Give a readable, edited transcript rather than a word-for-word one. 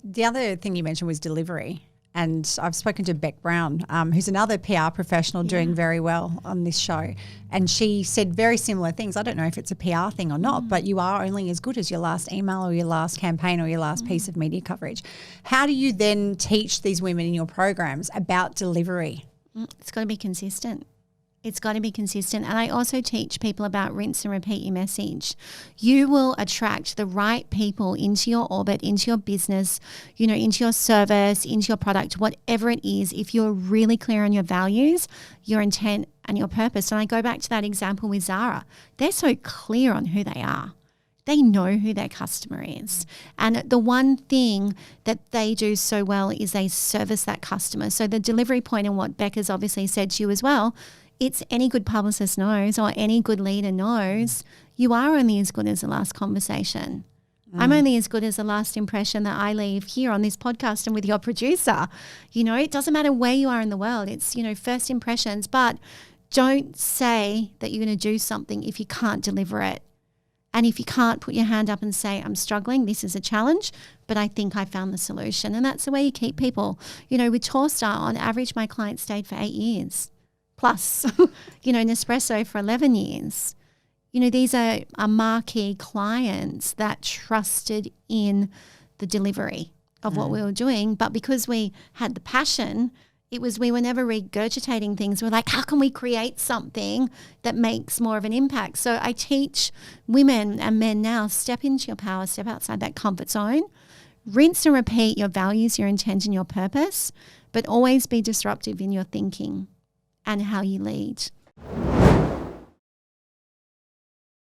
The other thing you mentioned was delivery. And I've spoken to Beck Brown, who's another PR professional doing very well on this show. And she said very similar things. I don't know if it's a PR thing or not, but you are only as good as your last email or your last campaign or your last piece of media coverage. How do you then teach these women in your programs about delivery? It's got to be consistent. It's got to be consistent. And I also teach people about rinse and repeat your message. You will attract the right people into your orbit, into your business, into your service, into your product, whatever it is, if you're really clear on your values, your intent and your purpose. And I go back to that example with Zara. They're so clear on who they are. They know who their customer is. And the one thing that they do so well is they service that customer. So the delivery point, and what Becca's obviously said to you as well, it's any good publicist knows, or any good leader knows, you are only as good as the last conversation. I'm only as good as the last impression that I leave here on this podcast and with your producer. It doesn't matter where you are in the world. It's, first impressions. But don't say that you're going to do something if you can't deliver it. And if you can't put your hand up and say, I'm struggling, this is a challenge, but I think I found the solution. And that's the way you keep people. With Torstar, on average, my clients stayed for 8 years. Plus, Nespresso for 11 years. These are marquee clients that trusted in the delivery of what we were doing. But because we had the passion, we were never regurgitating things. We're like, how can we create something that makes more of an impact? So I teach women and men now, step into your power, step outside that comfort zone, rinse and repeat your values, your intent and your purpose, but always be disruptive in your thinking and how you lead.